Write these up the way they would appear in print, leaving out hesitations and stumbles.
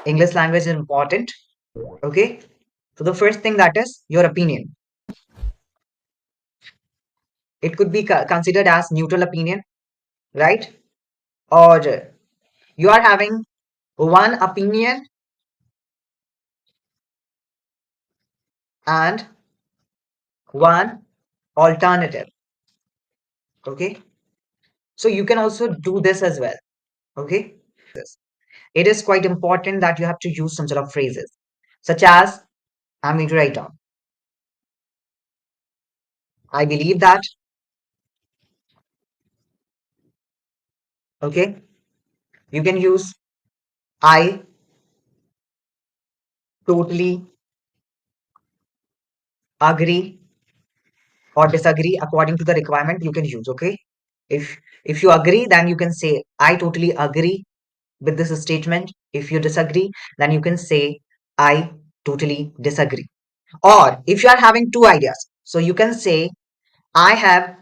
English language is important. Okay. So the first thing, that is your opinion. It could be considered as neutral opinion, right? Or you are having one opinion and one alternative. Okay. So you can also do this as well. Okay. It is quite important that you have to use some sort of phrases, such as, I'm going to write down, I believe that. Okay. You can use I totally agree or disagree according to the requirement. You can use. Okay. If you agree, then you can say I totally agree with this statement. If you disagree, then you can say I totally disagree. Or if you are having two ideas, so you can say I have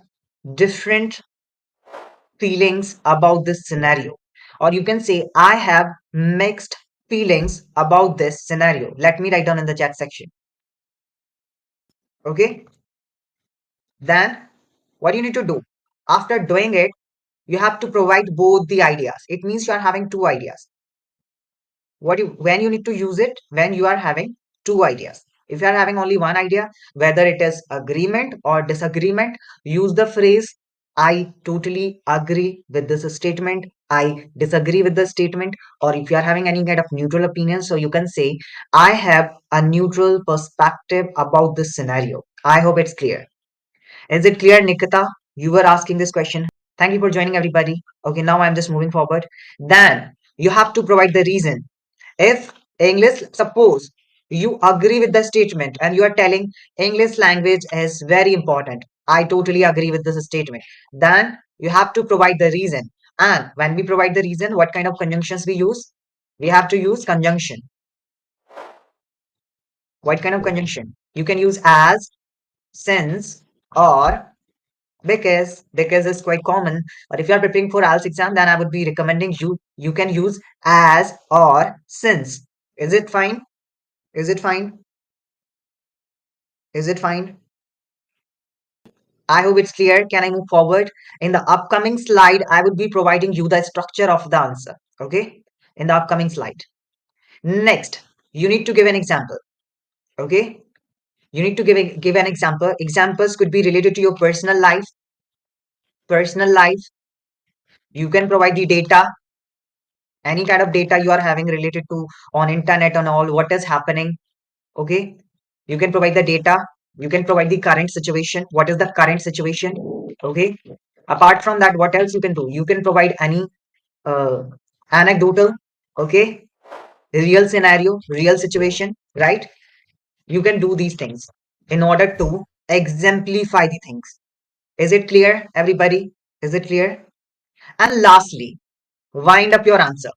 different feelings about this scenario. Or you can say I have mixed feelings about this scenario. Let me write down in the chat section. Okay. Then what you need to do after doing it, you have to provide both the ideas. It means you are having two ideas. When you need to use it, when you are having two ideas. If you are having only one idea, whether it is agreement or disagreement, use the phrase I totally agree with this statement, I disagree with the statement. Or if you are having any kind of neutral opinion, so you can say I have a neutral perspective about this scenario. I hope it's clear. Is it clear, Nikita? You were asking this question. Thank you for joining, everybody. Okay, now I'm just moving forward. Then you have to provide the reason. If English, suppose you agree with the statement and you are telling English language is very important, I totally agree with this statement, then you have to provide the reason. And when we provide the reason, what kind of conjunctions we use? We have to use conjunction. What kind of conjunction? You can use as, since, or because is quite common. But if you are preparing for IELTS exam, then I would be recommending you can use as or since. Is it fine? Is it fine? Is it fine? I hope it's clear. Can I move forward? In the upcoming slide, I would be providing you the structure of the answer. Okay? In the upcoming slide. Next, you need to give an example. Okay? You need to give an example. Examples could be related to your personal life. Personal life. You can provide the data, any kind of data you are having related to on internet and all, what is happening. Okay? You can provide the data. You can provide the current situation. What is the current situation? Okay? Apart from that, what else you can do? You can provide any uh, anecdotal, okay, real scenario, real situation, right? You can do these things in order to exemplify the things. Is it clear, everybody? Is it clear? And lastly, wind up your answer.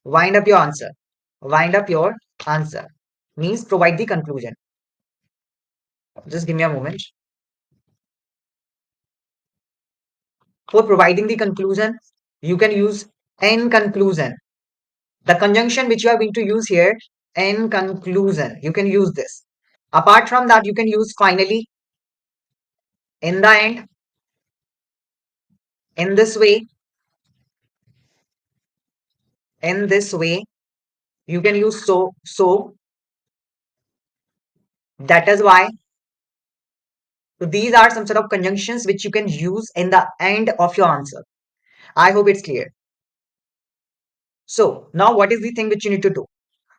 Wind up your answer. Wind up your answer means provide the conclusion. Just give me a moment. For providing the conclusion, you can use in conclusion. The conjunction which you are going to use here, in conclusion, you can use this. Apart from that, you can use finally, in the end, in this way, in this way. You can use so. That is why. So these are some sort of conjunctions which you can use in the end of your answer. I hope it's clear. So now what is the thing which you need to do?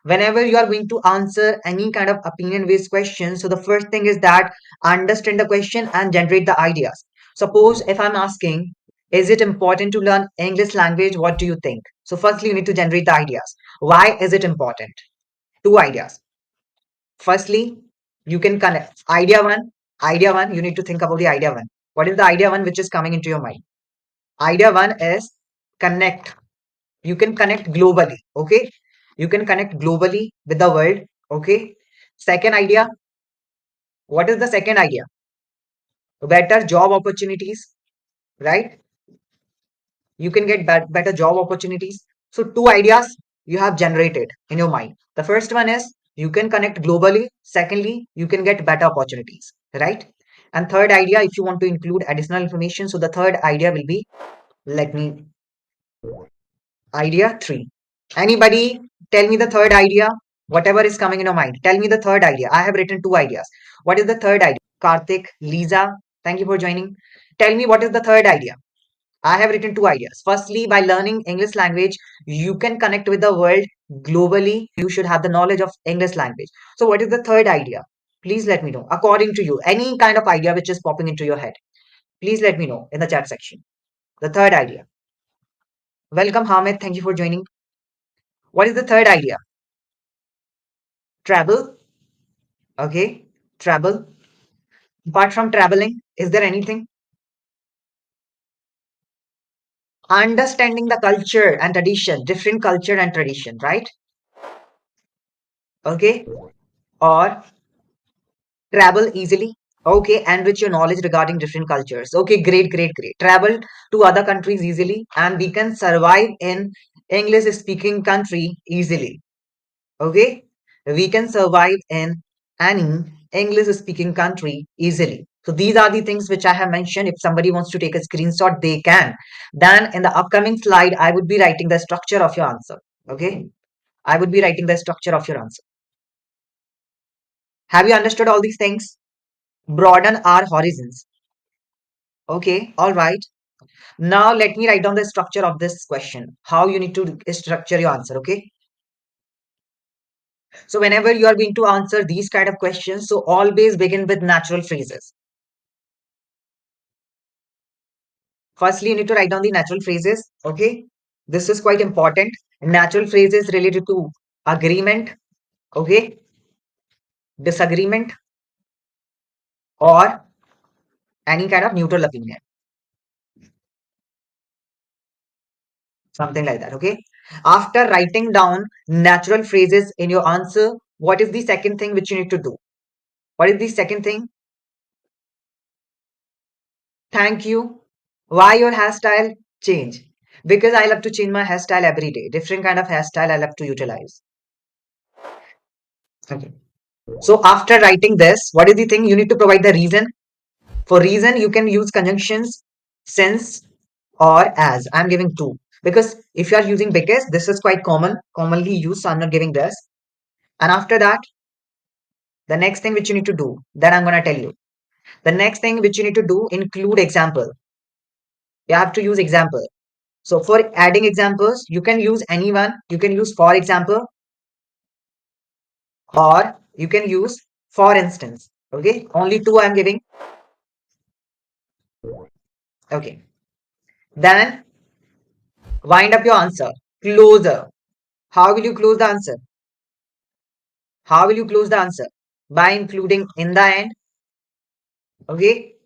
Whenever you are going to answer any kind of opinion based question, so the first thing is that understand the question and generate the ideas. Suppose if I'm asking, is it important to learn English language? What do you think? So firstly, you need to generate the ideas. Why is it important? Two ideas. Firstly, you can connect idea one, you need to think about the idea one. What is the idea one which is coming into your mind? Idea one is connect. You can connect globally. Okay, you can connect globally with the world. Okay. Second idea, what is the second idea? Better job opportunities, right? You can get better job opportunities. So two ideas. you have generated in your mind. The first one is you can connect globally. Secondly, you can get better opportunities, right? And third idea, if you want to include additional information, so the third idea will be, let me, idea three. Anybody tell me the third idea? Whatever is coming in your mind, tell me the third idea. I have written two ideas. What is the third idea? Karthik, Lisa, thank you for joining. Tell me what is the third idea. I have written two ideas. Firstly, by learning English language, you can connect with the world globally. You should have the knowledge of English language. So, what is the third idea? Please let me know. According to you, any kind of idea which is popping into your head, please let me know in the chat section. The third idea. Welcome, Hamid. Thank you for joining. What is the third idea? Travel. Okay. Travel. Apart from traveling, is there anything? Understanding the culture and tradition, different culture and tradition, right? Okay. Or travel easily. Okay, enrich your knowledge regarding different cultures. Okay, great, great, great. Travel to other countries easily, and we can survive in English speaking country easily. Okay, we can survive in any English speaking country easily. So these are the things which I have mentioned. If somebody wants to take a screenshot, they can. Then in the upcoming slide, I would be writing the structure of your answer. Okay, I would be writing the structure of your answer. Have you understood all these things? Broaden our horizons. Okay, all right. Now let me write down the structure of this question. How you need to structure your answer, okay? So whenever you are going to answer these kind of questions, so always begin with natural phrases. Firstly, you need to write down the natural phrases, okay? This is quite important. Natural phrases related to agreement, okay? Disagreement, or any kind of neutral opinion. Something like that, okay? After writing down natural phrases in your answer, what is the second thing which you need to do? What is the second thing? Thank you. Why your hairstyle change? Because I love to change my hairstyle every day. Different kind of hairstyle I love to utilize. Okay. So after writing this, what is the thing? You need to provide the reason. For reason, you can use conjunctions, since, or as. I'm giving two. Because if you are using because, this is quite commonly used, so I'm not giving this. And after that, the next thing which you need to do, that I'm gonna tell you. The next thing which you need to do, include example. You have to use example. So for adding examples, you can use anyone. You can use for example, or you can use for instance. Okay, only two I'm giving. Okay, then wind up your answer. Closer. How will you close the answer? How will you close the answer? By including in the end. Okay,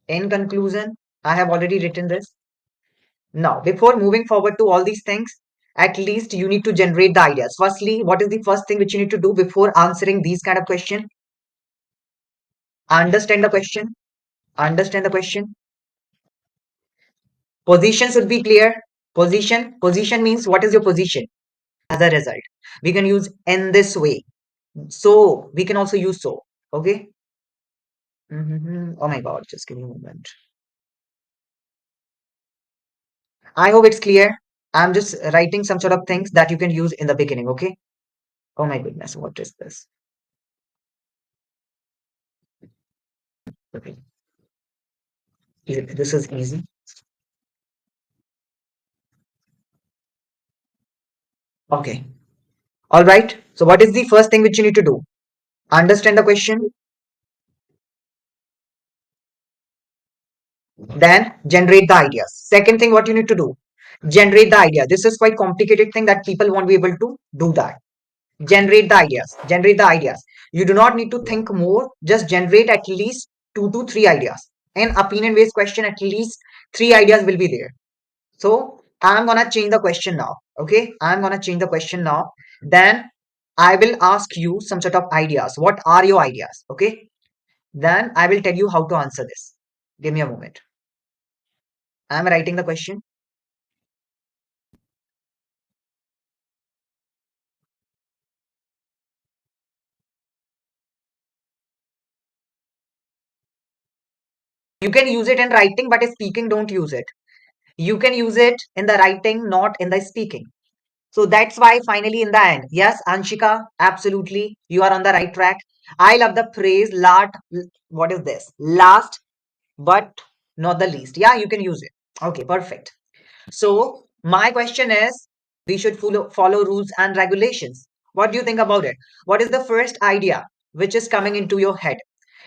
in conclusion, I have already written this. Now, before moving forward to all these things, at least you need to generate the ideas. Firstly, what is the first thing which you need to do before answering these kind of question? Understand the question. Understand the question. Position should be clear. Position means what is your position as a result. We can use in this way. So we can also use so. Okay. Oh my God, just give me a moment. I hope it's clear. I'm just writing some sort of things that you can use in the beginning. Okay. Oh my goodness, what is this? Okay. This is easy. Okay. All right. So what is the first thing which you need to do? Understand the question, then generate the ideas. Second thing, what you need to do? Generate the idea. This is quite complicated thing that people won't be able to do that. Generate the ideas. Generate the ideas. You do not need to think more. Just generate at least two to three ideas. In opinion-based question, at least three ideas will be there. So I'm gonna change the question now. Okay, I'm gonna change the question now. Then I will ask you some sort of ideas. What are your ideas? Okay. Then I will tell you how to answer this. Give me a moment. I'm writing the question. You can use it in writing, but in speaking, don't use it. You can use it in the writing, not in the speaking. So that's why finally in the end, yes, Anshika, absolutely, you are on the right track. I love the phrase last, what is this? Last but not the least. Yeah, you can use it. Okay, perfect. So my question is, we should follow rules and regulations. What do you think about it? What is the first idea which is coming into your head?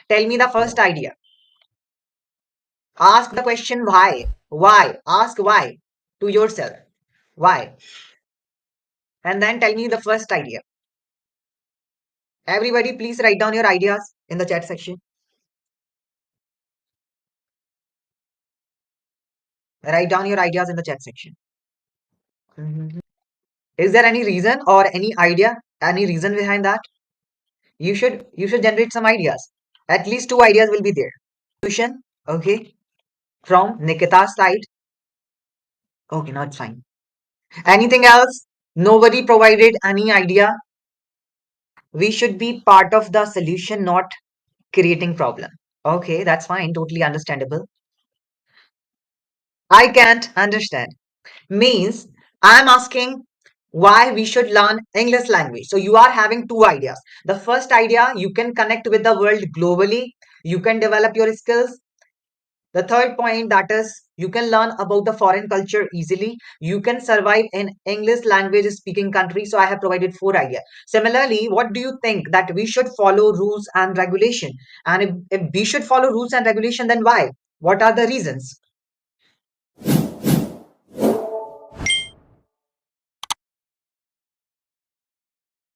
Tell me the first idea. Ask the question why. Why? Ask why to yourself. Why? And then tell me the first idea. Everybody, please write down your ideas in the chat section. Write down your ideas in the chat section. Mhm. Is there any reason or any idea, any reason behind that? You should generate some ideas. At least two ideas will be there. Solution, okay, from Nikita's side. Okay, no, it's fine. Anything else? Nobody provided any idea. We should be part of the solution, not creating problem. Okay, that's fine. Totally understandable. I can't understand. Means I'm asking why we should learn English language. So you are having two ideas. The first idea, you can connect with the world globally. You can develop your skills. The third point, that is you can learn about the foreign culture easily. You can survive in English language speaking country. So I have provided four ideas. Similarly, what do you think that we should follow rules and regulation? And if we should follow rules and regulation, then why? What are the reasons?